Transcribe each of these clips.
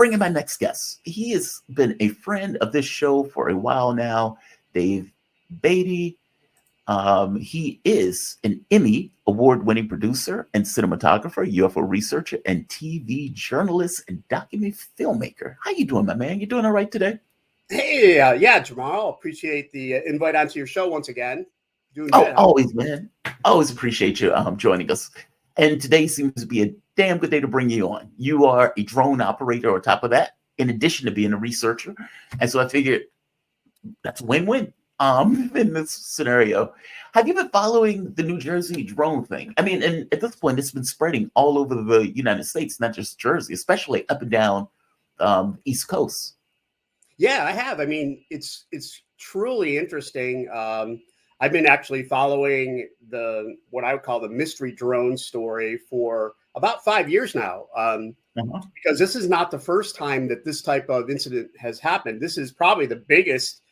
bring in my next guest. He has been a friend of this show for a while now, Dave Beaty. He is an Emmy award-winning producer and cinematographer, UFO researcher, and TV journalist and documentary filmmaker. How you doing, my man? You doing all right today? Hey, yeah, Jamal. Appreciate the invite onto your show once again. Doing Oh, good. always, man. Always appreciate you joining us. And today seems to be a damn good day to bring you on. You are a drone operator on top of that, in addition to being a researcher. And so I figured that's a win-win in this scenario. Have you been following the New Jersey drone thing? I mean, and at this point, it's been spreading all over the United States, not just Jersey, especially up and down East Coast. Yeah, I have. I mean, it's truly interesting. I've been actually following what I would call the mystery drone story for about 5 years now. Because this is not the first time that this type of incident has happened. This is probably the biggest.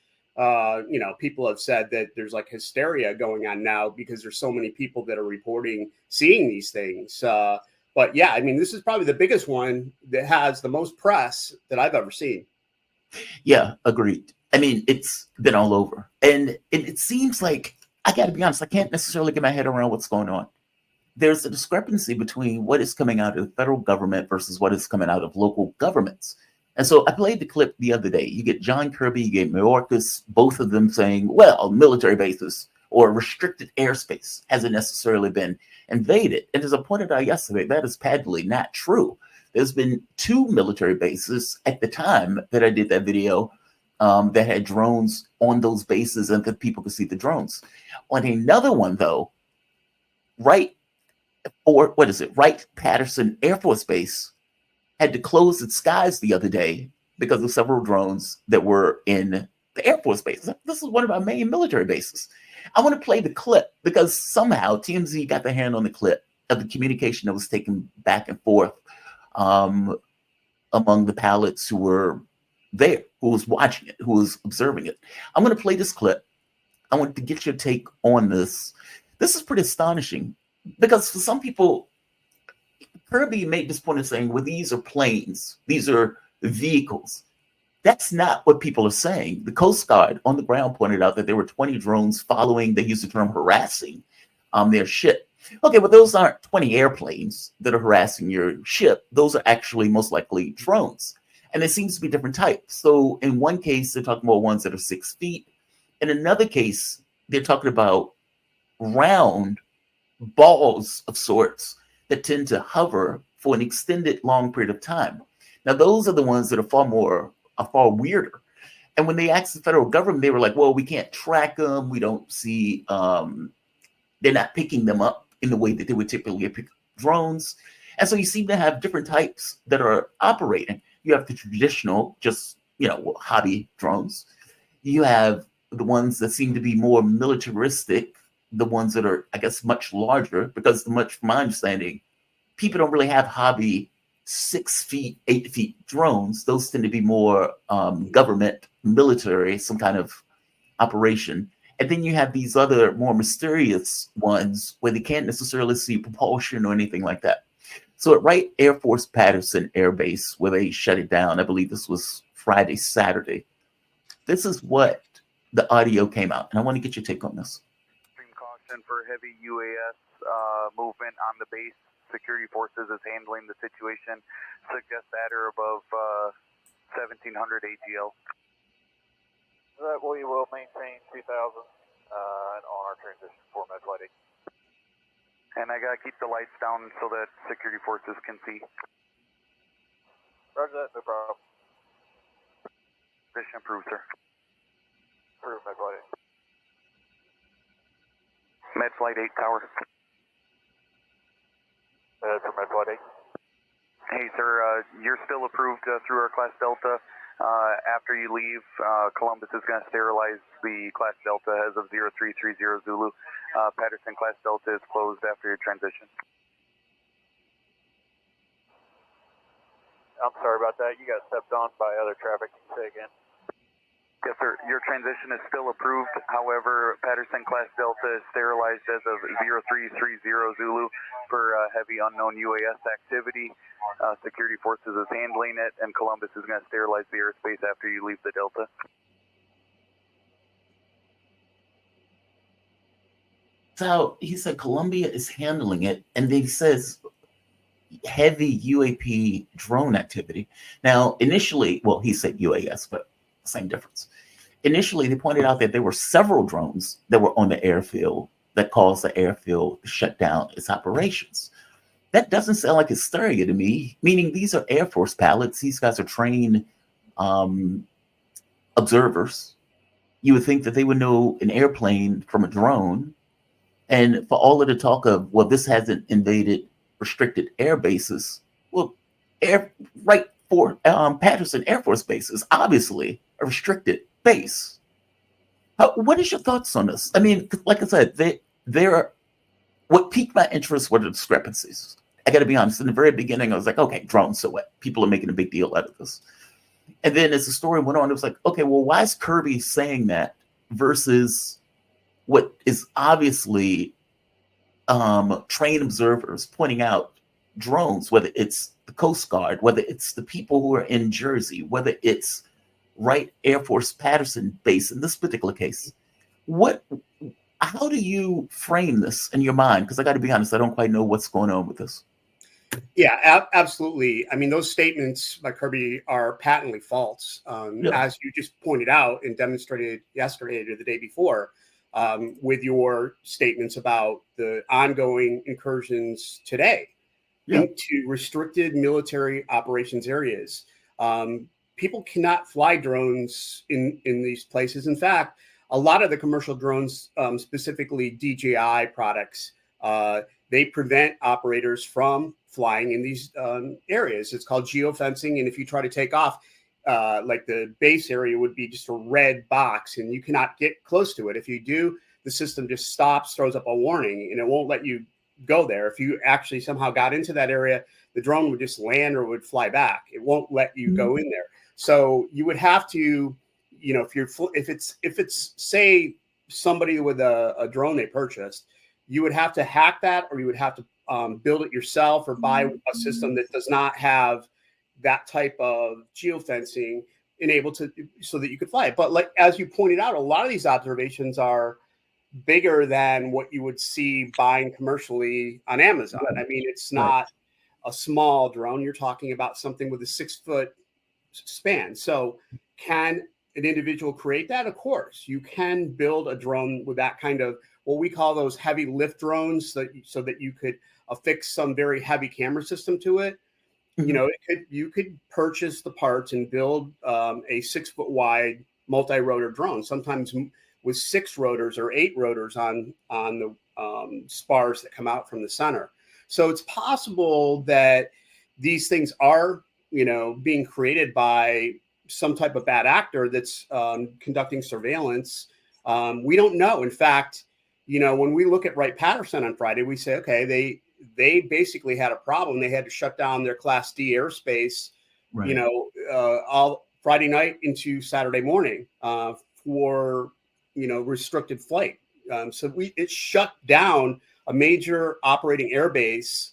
People have said that there's like hysteria going on now because there's so many people that are reporting seeing these things. But yeah, I mean, this is probably the biggest one that has the most press that I've ever seen. Yeah, agreed. I mean, it's been all over. And it seems like, I got to be honest, I can't necessarily get my head around what's going on. There's a discrepancy between what is coming out of the federal government versus what is coming out of local governments. And so I played the clip the other day. You get John Kirby, you get Mayorkas, both of them saying, well, military bases or restricted airspace hasn't necessarily been invaded. And as I pointed out yesterday, that is patently not true. There's been 2 military bases at the time that I did that video that had drones on those bases and that people could see the drones. On another one, though, Wright Patterson Air Force Base had to close its skies the other day because of several drones that were in the Air Force Base. This is one of our main military bases. I want to play the clip because somehow TMZ got their hand on the clip of the communication that was taken back and forth among the pilots who were there, who was watching it, who was observing it. I'm going to play this clip. I want to get your take on this. This is pretty astonishing because for some people, Kirby made this point of saying, well, these are planes, these are vehicles. That's not what people are saying. The Coast Guard on the ground pointed out that there were 20 drones following, they used the term harassing their ship. Okay, but those aren't 20 airplanes that are harassing your ship. Those are actually most likely drones. And there seems to be different types. So in one case, they're talking about ones that are 6 feet. In another case, they're talking about round balls of sorts that tend to hover for an extended long period of time. Now, those are the ones that are far weirder. And when they asked the federal government, they were like, well, we can't track them. We don't see, they're not picking them up in the way that they would typically pick drones. And so you seem to have different types that are operating. You have the traditional, just, hobby drones. You have the ones that seem to be more militaristic, the ones that are, I guess, much larger, because from my understanding, people don't really have hobby 6 feet, 8 feet drones. Those tend to be more government, military, some kind of operation. And then you have these other more mysterious ones where they can't necessarily see propulsion or anything like that. So at Wright Air Force Patterson Air Base, where they shut it down, I believe this was Friday, Saturday, this is what the audio came out. And I want to get your take on this. Extreme caution for heavy UAS movement on the base. Security forces is handling the situation. Suggest at or above 1700 AGL. That we will maintain 2000 on our transition for Med Flight 8. And I gotta keep the lights down so that security forces can see. Roger that, no problem. Position approved, sir. Approved, Med Flight 8. Med Flight 8 Tower. For Med Flight 8. Hey, sir, you're still approved through our Class Delta. After you leave, Columbus is going to sterilize the Class Delta as of 0330 Zulu. Patterson Class Delta is closed after your transition. I'm sorry about that. You got stepped on by other traffic. Can you say again? Yes, sir. Your transition is still approved. However, Patterson Class Delta is sterilized as of 0330 Zulu for heavy unknown UAS activity. Security Forces is handling it, and Columbus is going to sterilize the airspace after you leave the Delta. So he said Columbia is handling it, and he says heavy UAP drone activity. Now, initially, well, he said UAS, but same difference. Initially, they pointed out that there were several drones that were on the airfield that caused the airfield to shut down its operations. That doesn't sound like hysteria to me, meaning these are Air Force pilots. These guys are trained observers. You would think that they would know an airplane from a drone. And for all of the talk of, well, this hasn't invaded restricted air bases, well, Wright Patterson Air Force Base is obviously a restricted base. What is your thoughts on this? I mean, like I said, what piqued my interest were the discrepancies. I got to be honest. In the very beginning, I was like, okay, drones, so what? People are making a big deal out of this. And then as the story went on, it was like, okay, well, why is Kirby saying that versus what is obviously trained observers pointing out drones, whether it's the Coast Guard, whether it's the people who are in Jersey, whether it's Wright Air Force Patterson Base in this particular case. How do you frame this in your mind? Because I got to be honest, I don't quite know what's going on with this. Yeah, absolutely. I mean, those statements by Kirby are patently false, as you just pointed out and demonstrated yesterday or the day before, with your statements about the ongoing incursions today into restricted military operations areas. People cannot fly drones in these places. In fact, a lot of the commercial drones, specifically DJI products, they prevent operators from flying in these areas. It's called geofencing. And if you try to take off, like the base area would be just a red box and you cannot get close to it. If you do, the system just stops, throws up a warning, and it won't let you go there. If you actually somehow got into that area, the drone would just land or would fly back. It won't let you go in there. So you would have to, if it's say somebody with a drone they purchased, you would have to hack that, or you would have to build it yourself or buy a system that does not have that type of geofencing enabled to, so that you could fly it. But like, as you pointed out, a lot of these observations are bigger than what you would see buying commercially on Amazon. I mean, it's not a small drone. You're talking about something with a 6-foot span. So can an individual create that? Of course, you can build a drone with that kind of, what we call those heavy lift drones, so that you could affix some very heavy camera system to it. You could purchase the parts and build a 6-foot wide multi-rotor drone, sometimes with 6 rotors or 8 rotors on the spars that come out from the center. So it's possible that these things are, being created by some type of bad actor that's conducting surveillance. We don't know. In fact, when we look at Wright Patterson on Friday, we say, okay, they basically had a problem. They had to shut down their Class D airspace, all Friday night into Saturday morning for, restricted flight. So it shut down a major operating airbase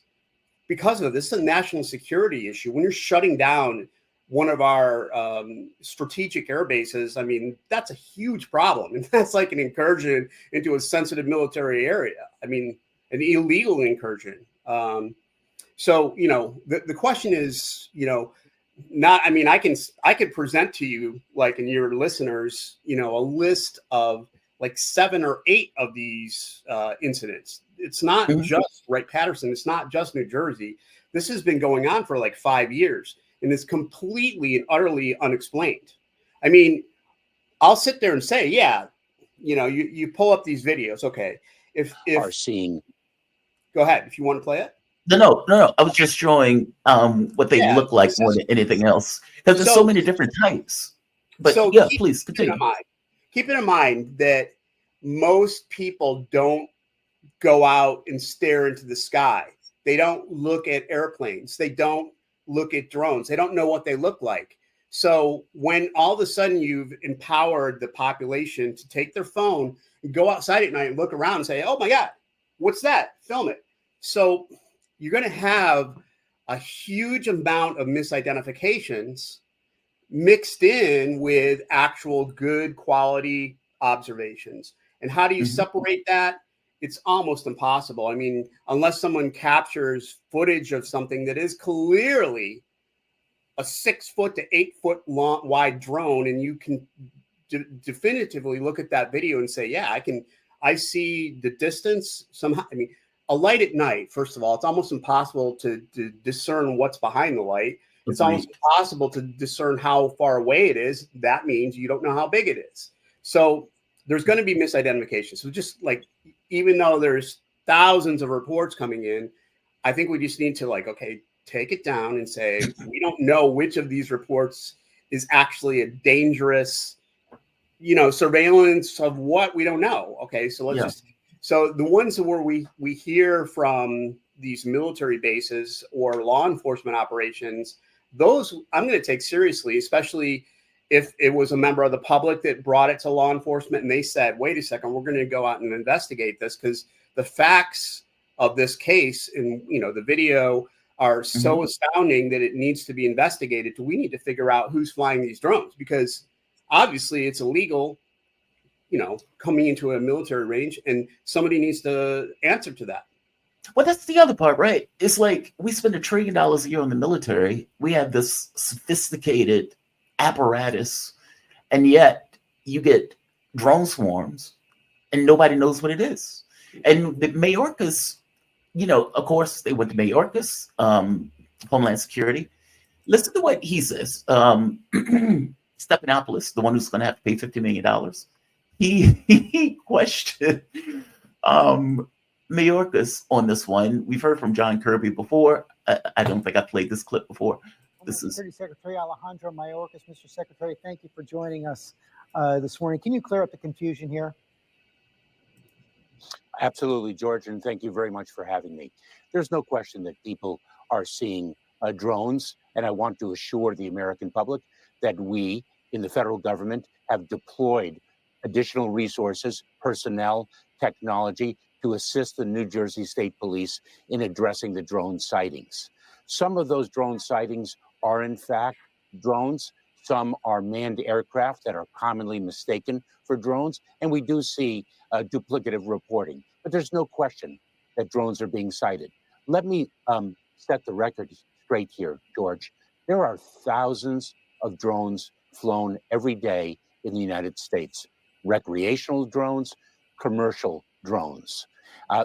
because of this. It's a national security issue. When you're shutting down one of our strategic air bases, I mean, that's a huge problem. And that's like an incursion into a sensitive military area. I mean, an illegal incursion. So, the question is, I could present to you, like, and your listeners, a list of like 7 or 8 of these incidents. It's not just Wright Patterson. It's not just New Jersey. This has been going on for like 5 years. And it's completely and utterly unexplained. I mean, I'll sit there and say, you pull up these videos. Okay. If are seeing. Go ahead. If you want to play it. No. I was just showing what they look like more than anything else. Because there's so many different types. But please continue. Keep it in mind that most people don't go out and stare into the sky. They don't look at airplanes. They don't look at drones. They don't know what they look like. So when all of a sudden you've empowered the population to take their phone and go outside at night and look around and say, oh my God, what's that? Film it. So you're going to have a huge amount of misidentifications mixed in with actual good quality observations. And how do you separate that? It's almost impossible. I mean, unless someone captures footage of something that is clearly a 6 foot to 8 foot long wide drone, and you can definitively look at that video and say, yeah, I see the distance somehow. I mean, a light at night, first of all, it's almost impossible to discern what's behind the light. It's almost impossible to discern how far away it is. That means you don't know how big it is. So there's going to be misidentification. So just like, even though there's thousands of reports coming in, I think we just need to okay, take it down and say, we don't know which of these reports is actually a dangerous, surveillance of what we don't know. Okay. So let's so the ones where we hear from these military bases or law enforcement operations, those I'm going to take seriously, especially if it was a member of the public that brought it to law enforcement and they said, wait a second, we're going to go out and investigate this, because the facts of this case and the video are so astounding that it needs to be investigated. We need to figure out who's flying these drones, because obviously it's illegal, coming into a military range, and somebody needs to answer to that. Well, that's the other part, right? It's like we spend $1 trillion a year on the military. We have this sophisticated apparatus, and yet you get drone swarms and nobody knows what it is. And the Mayorkas, of course, they went to Mayorkas, Homeland Security. Listen to what he says. Stephanopoulos, the one who's going to have to pay $50 million, he questioned Mayorkas on this one. We've heard from John Kirby before. I don't think I played this clip before. This is Secretary Alejandro Mayorkas. Mr. Secretary, thank you for joining us this morning. Can you clear up the confusion here? Absolutely, George, and thank you very much for having me. There's no question that people are seeing drones, and I want to assure the American public that we in the federal government have deployed additional resources, personnel, technology to assist the New Jersey State Police in addressing the drone sightings. Some of those drone sightings are in fact drones. Some are manned aircraft that are commonly mistaken for drones, and we do see duplicative reporting. But there's no question that drones are being sighted. Let me set the record straight here, George. There are thousands of drones flown every day in the United States. Recreational drones, commercial drones.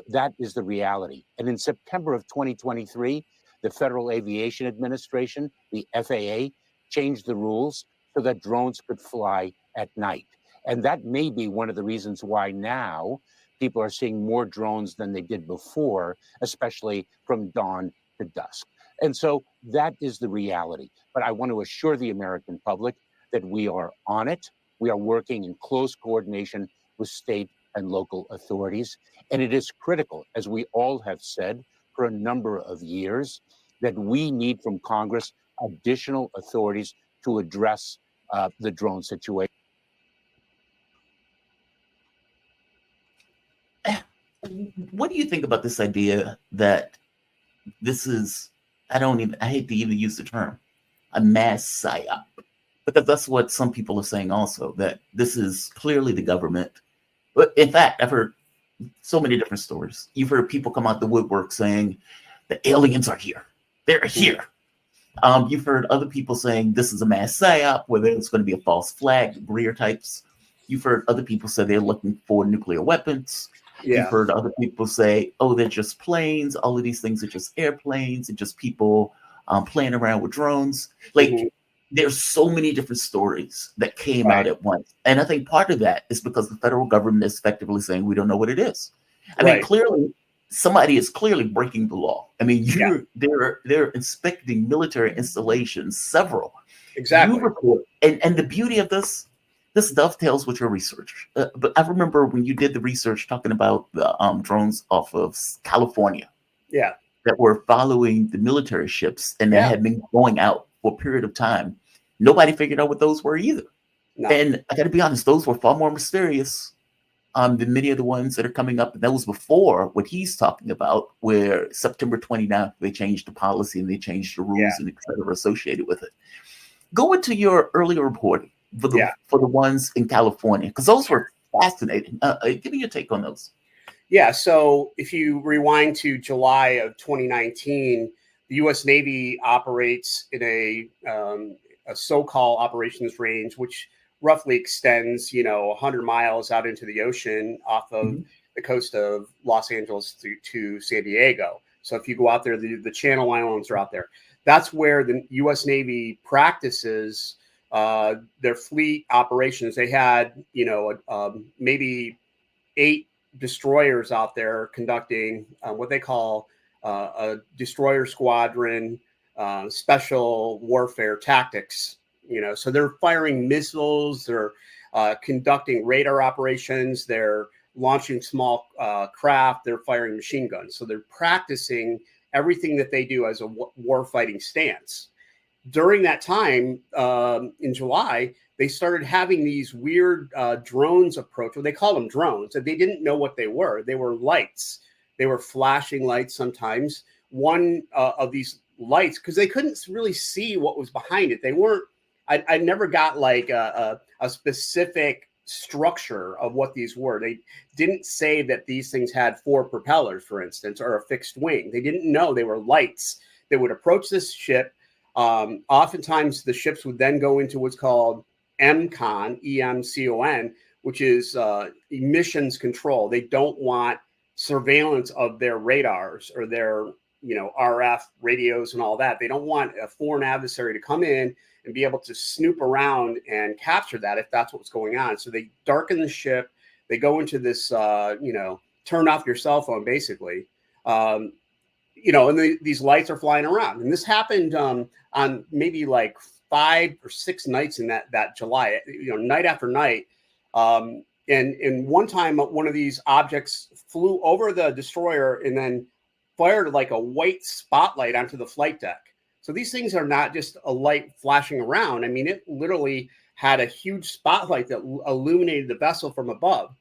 That is the reality. And in September of 2023, the Federal Aviation Administration, the FAA, changed the rules so that drones could fly at night. And that may be one of the reasons why now people are seeing more drones than they did before, especially from dawn to dusk. And so that is the reality. But I want to assure the American public that we are on it. We are working in close coordination with state and local authorities. And it is critical, as we all have said for a number of years, that we need from Congress additional authorities to address the drone situation. What do you think about this idea that this is, I hate to even use the term, a mass psyop? Because that's what some people are saying also, that this is clearly the government. But in fact, I've heard so many different stories. You've heard people come out the woodwork saying the aliens are here. They're here. You've heard other people saying this is a mass psyop, whether it's going to be a false flag, Greer types. You've heard other people say they're looking for nuclear weapons. Yeah. You've heard other people say, oh, they're just planes. All of these things are just airplanes and just people playing around with drones. Like, there's so many different stories that came out at once. And I think part of that is because the federal government is effectively saying we don't know what it is. I mean, clearly, somebody is clearly breaking the law. I mean, they're inspecting military installations, several. Exactly. You report, and the beauty of this dovetails with your research. But I remember when you did the research talking about the drones off of California. Yeah. That were following the military ships and that had been going out for a period of time. Nobody figured out what those were either. No. And I got to be honest, those were far more mysterious than many of the ones that are coming up. And that was before what he's talking about, where September 29th, they changed the policy and they changed the rules and et cetera associated with it. Go into your earlier reporting for the ones in California, because those were fascinating. Give me your take on those. Yeah, so if you rewind to July of 2019, the U.S. Navy operates in a so-called operations range, which roughly extends, 100 miles out into the ocean off of the coast of Los Angeles to San Diego. So if you go out there, the Channel Islands are out there. That's where the U.S. Navy practices their fleet operations. They had, maybe 8 destroyers out there conducting what they call a destroyer squadron special warfare tactics. So they're firing missiles, they're conducting radar operations, they're launching small craft, they're firing machine guns. So they're practicing everything that they do as a warfighting stance. During that time, in July, they started having these weird drones approach. Well, they call them drones. They didn't know what they were. They were lights. They were flashing lights sometimes. One of these lights, because they couldn't really see what was behind it. They weren't, I never got like a specific structure of what these were. They didn't say that these things had 4 propellers, for instance, or a fixed wing. They didn't know they were lights that would approach this ship. Oftentimes the ships would then go into what's called EMCON, E-M-C-O-N, which is emissions control. They don't want surveillance of their radars or their, RF radios and all that. They don't want a foreign adversary to come in and be able to snoop around and capture that if that's what's going on. So they darken the ship. They go into this, turn off your cell phone, basically. And these lights are flying around. And this happened on maybe like 5 or 6 nights in that July, night after night. And one time, one of these objects flew over the destroyer and then fired like a white spotlight onto the flight deck. So these things are not just a light flashing around. I mean, it literally had a huge spotlight that illuminated the vessel from above.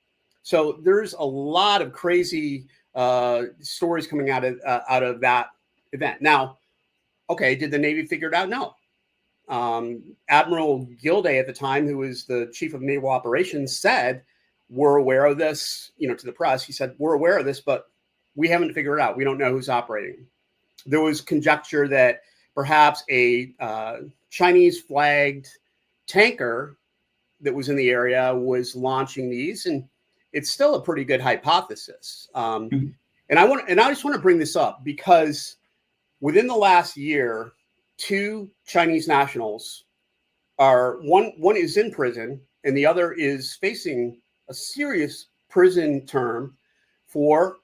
So there's a lot of crazy stories coming out of that event. Now, okay, did the Navy figure it out? No. Admiral Gilday at the time, who was the chief of naval operations, said, "We're aware of this," to the press. He said, "We're aware of this, but we haven't figured it out. We don't know who's operating." There was conjecture that perhaps a Chinese flagged tanker that was in the area was launching these, and it's still a pretty good hypothesis. And I just want to bring this up because within the last year, 2 Chinese nationals one is in prison and the other is facing a serious prison term for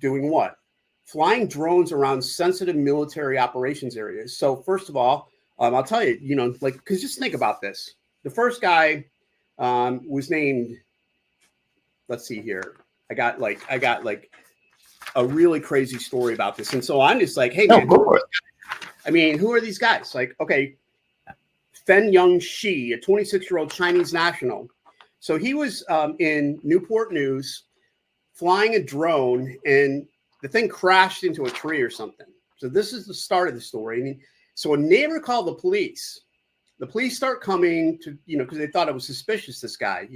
doing what? Flying drones around sensitive military operations areas. So first of all, I'll tell you, because just think about this. The first guy was named, let's see here. I got a really crazy story about this. And so I'm just like, hey, man, who are these guys? Like, okay, Fen Young Shi, a 26-year-old Chinese national. So he was in Newport News flying a drone and the thing crashed into a tree or something. So this is the start of the story. So a neighbor called the police. The police start coming to, because they thought it was suspicious, this guy,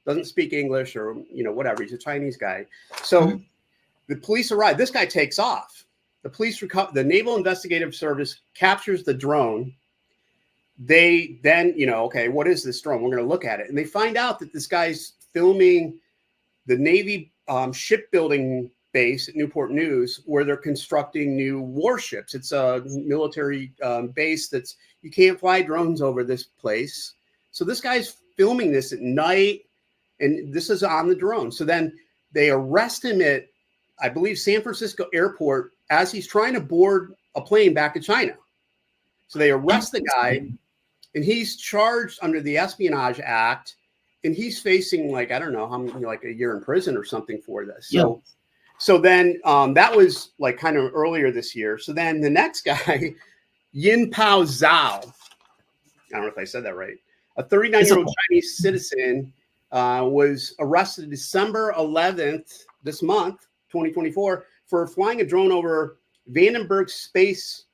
doesn't speak English or, whatever. He's a Chinese guy. So the police arrive. This guy takes off. The Naval Investigative Service captures the drone. They then, okay, what is this drone? We're going to look at it. And they find out that this guy's filming the Navy shipbuilding base at Newport News where they're constructing new warships. It's a military base you can't fly drones over this place. So this guy's filming this at night and this is on the drone. So then they arrest him at, I believe, San Francisco airport as he's trying to board a plane back to China. So they arrest the guy and he's charged under the Espionage Act and he's facing like, I don't know how many, like a year in prison or something for this. So then that was like kind of earlier this year. So then the next guy, Yin Pao Zhao. I don't know if I said that right. A 39-year-old Chinese citizen was arrested December 11th, this month, 2024, for flying a drone over Vandenberg Space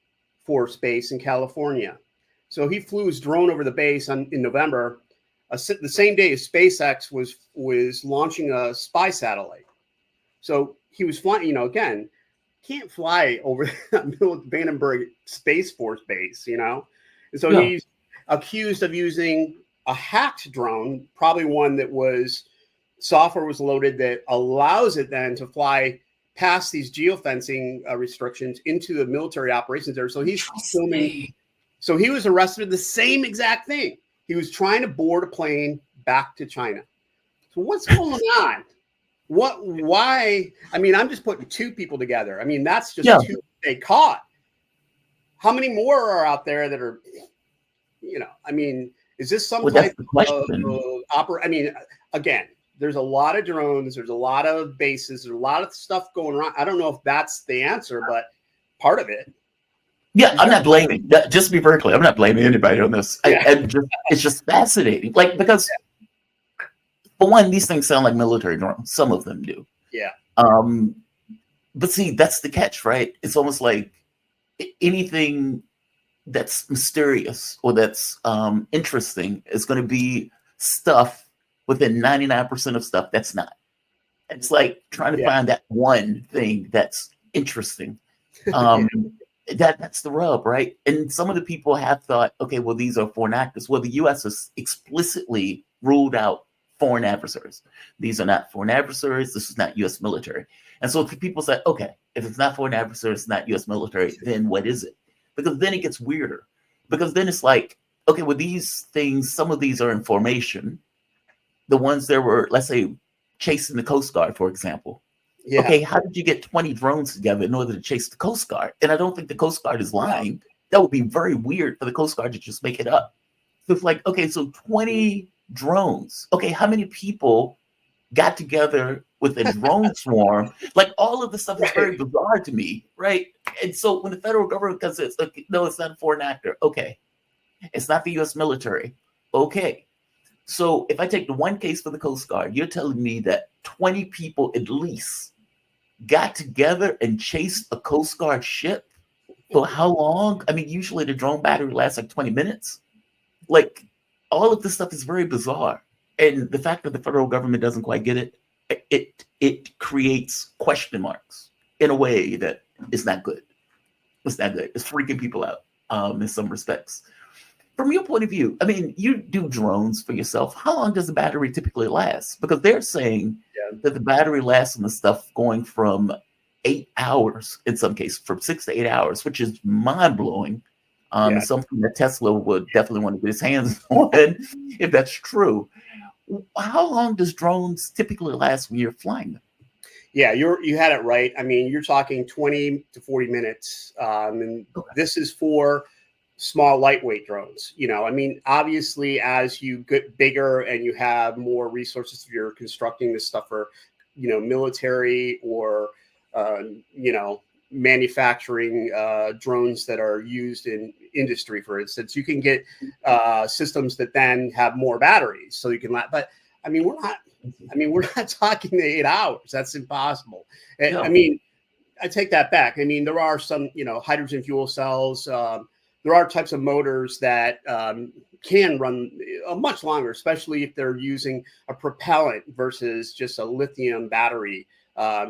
Force Base in California. So he flew his drone over the base in November, the same day as SpaceX was launching a spy satellite. So he was flying, again, can't fly over the middle of Vandenberg Space Force Base, And so he's accused of using a hacked drone, probably one that software was loaded that allows it then to fly past these geofencing restrictions into the military operations there. So he's filming. So he was arrested for the same exact thing. He was trying to board a plane back to China. So what's going on? Why? I mean, I'm just putting two people together. I mean, that's just two they caught. How many more are out there that are, I mean, is this some type of I mean, again, there's a lot of drones, there's a lot of bases, there's a lot of stuff going on. I don't know if that's the answer, but part of it. Yeah, I'm not blaming. Just to be very clear, I'm not blaming anybody on this. It's just fascinating. Like, because for one, these things sound like military drones. Some of them do. Yeah. But see, that's the catch, right? It's almost like anything that's mysterious or that's interesting is going to be stuff within 99% of stuff that's not. It's like trying to find that one thing that's interesting. That's the rub, right? And some of the people have thought, okay, well, these are foreign actors. Well, the U.S. has explicitly ruled out foreign adversaries. These are not foreign adversaries. This is not U.S. military. And so people say, okay, if it's not foreign adversaries, it's not U.S. military, then what is it? Because then it gets weirder. Because then it's like, okay, well, these things, some of these are in formation. The ones that were, let's say, chasing the Coast Guard, for example. Yeah. Okay, how did you get 20 drones together in order to chase the Coast Guard? And I don't think the Coast Guard is lying. That would be very weird for the Coast Guard to just make it up. So it's like, okay, so 20 drones. Okay, how many people got together with a drone swarm? Like, all of this stuff is very bizarre to me, right? And so when the federal government comes in, it's like, no, it's not a foreign actor. Okay. It's not the U.S. military. Okay. So if I take the one case for the Coast Guard, you're telling me that 20 people at least got together and chased a Coast Guard ship for how long? I mean, usually the drone battery lasts like 20 minutes. Like, all of this stuff is very bizarre. And the fact that the federal government doesn't quite get it, it creates question marks in a way that is not good. It's not good. It's freaking people out in some respects. From your point of view, I mean, you do drones for yourself. How long does the battery typically last? Because they're saying that the battery lasts on the stuff going from 8 hours, in some cases, from 6 to 8 hours, which is mind-blowing. Something that Tesla would definitely want to get his hands on, if that's true. How long does drones typically last when you're flying them? Yeah, you had it right. I mean, you're talking 20 to 40 minutes. And this is for small, lightweight drones. I mean, obviously, as you get bigger and you have more resources, if you're constructing this stuff for, military or, manufacturing drones that are used in industry, for instance, you can get systems that then have more batteries, so you can. But I mean, we're not talking 8 hours. That's impossible. No. I mean, I take that back. I mean, there are some, hydrogen fuel cells. There are types of motors that can run much longer, especially if they're using a propellant versus just a lithium battery.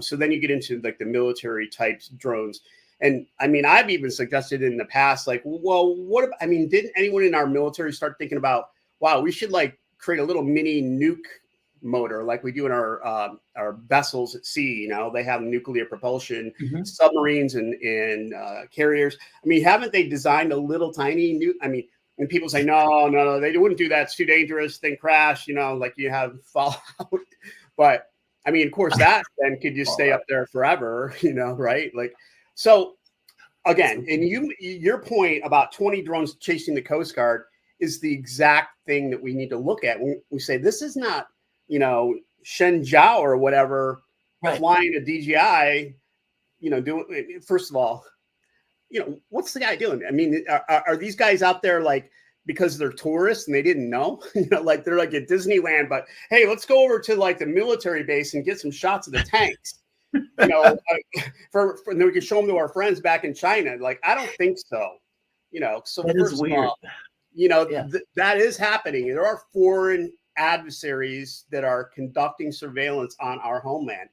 So then you get into like the military types drones. And I mean, I've even suggested in the past, like, well, didn't anyone in our military start thinking about, wow, we should like create a little mini nuke motor like we do in our vessels at sea. They have nuclear propulsion, submarines and carriers. I mean, haven't they designed a little tiny nuke? I mean, and people say, no, they wouldn't do that. It's too dangerous. Thing crash, like you have fallout. But I mean, of course, that then could just stay up there forever, right? Like, so again, and your point about 20 drones chasing the Coast Guard is the exact thing that we need to look at when we say this is not, Shen Zhao or whatever flying a DJI, doing. First of all, what's the guy doing? I mean, are these guys out there like because they're tourists and they didn't know, like they're like at Disneyland, but hey, let's go over to like the military base and get some shots of the tanks, and then we can show them to our friends back in China. Like, I don't think so, so That is weird. That is happening. There are foreign adversaries that are conducting surveillance on our homeland.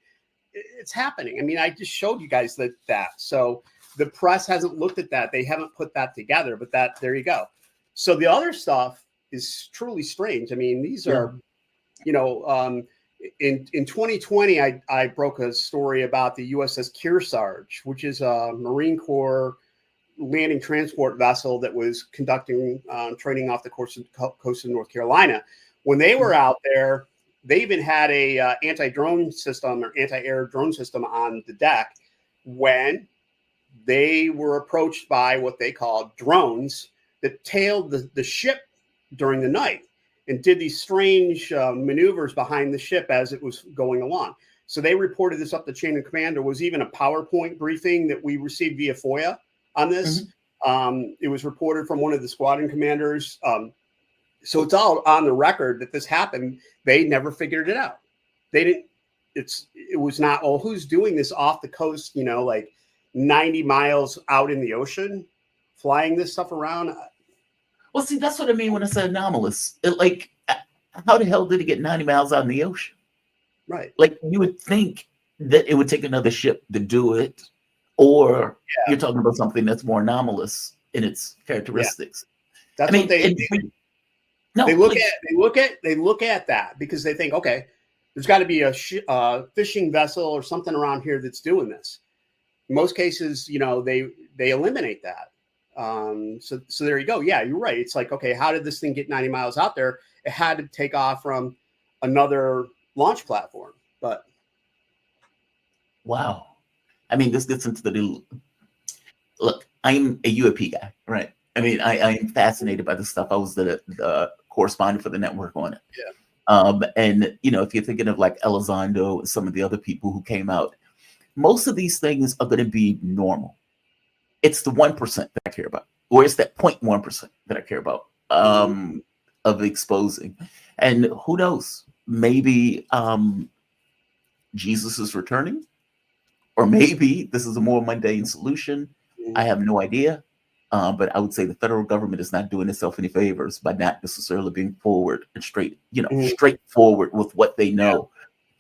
It's happening. I mean, I just showed you guys that. So the press hasn't looked at that. They haven't put that together, but there you go. So the other stuff is truly strange. I mean, these are, in 2020, I broke a story about the USS Kearsarge, which is a Marine Corps landing transport vessel that was conducting training off the coast of North Carolina. When they were out there, they even had a anti-drone system or anti-air drone system on the deck when they were approached by what they called drones that tailed the ship during the night and did these strange maneuvers behind the ship as it was going along. So they reported this up the chain of command. There was even a PowerPoint briefing that we received via FOIA on this. It was reported from one of the squadron commanders. So it's all on the record that this happened. They never figured it out. They didn't. It was not, who's doing this off the coast, like 90 miles out in the ocean, flying this stuff around. Well, see, that's what I mean when I say anomalous. How the hell did it get 90 miles out in the ocean? Right. Like, you would think that it would take another ship to do it, or you're talking about something that's more anomalous in its characteristics. Yeah. That's what they do. No, they look at that because they think, okay, there's got to be a fishing vessel or something around here that's doing this. In most cases, they eliminate that. So there you go. Yeah, you're right. It's like, okay, how did this thing get 90 miles out there? It had to take off from another launch platform. But wow. I mean, this gets into the look. I'm a UAP guy, right? I mean, I'm fascinated by this stuff. I was the correspondent for the network on it. Yeah. And if you're thinking of like Elizondo and some of the other people who came out, most of these things are going to be normal. It's the 1% that I care about, or it's that 0.1% that I care about of exposing. And who knows? Maybe Jesus is returning, or maybe this is a more mundane solution. I have no idea. But I would say the federal government is not doing itself any favors by not necessarily being forward and straightforward with what they know.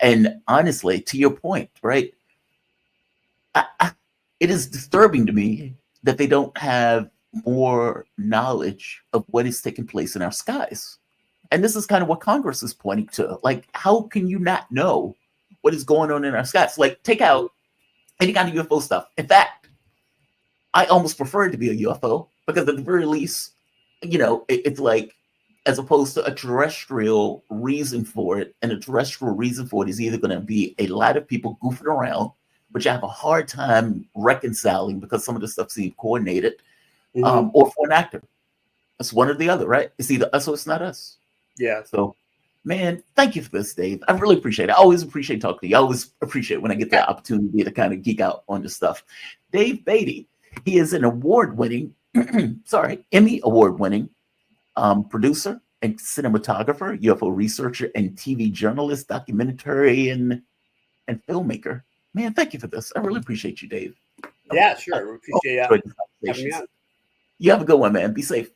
Yeah. And honestly, to your point, right? It is disturbing to me that they don't have more knowledge of what is taking place in our skies. And this is kind of what Congress is pointing to. Like, how can you not know what is going on in our skies? Like, take out any kind of UFO stuff. In fact, I almost prefer it to be a UFO because at the very least, it's like, as opposed to a terrestrial reason for it, and a terrestrial reason for it is either going to be a lot of people goofing around, which I have a hard time reconciling because some of the stuff seems coordinated, or for an actor. It's one or the other, right? It's either us or it's not us. Yeah. So, man, thank you for this, Dave. I really appreciate it. I always appreciate talking to you. I always appreciate when I get the opportunity to kind of geek out on this stuff. Dave Beaty. He is an award-winning, Emmy award-winning producer and cinematographer, UFO researcher, and TV journalist, documentarian, and filmmaker. Man, thank you for this. I really appreciate you, Dave. Yeah, sure. We appreciate that. You have a good one, man. Be safe.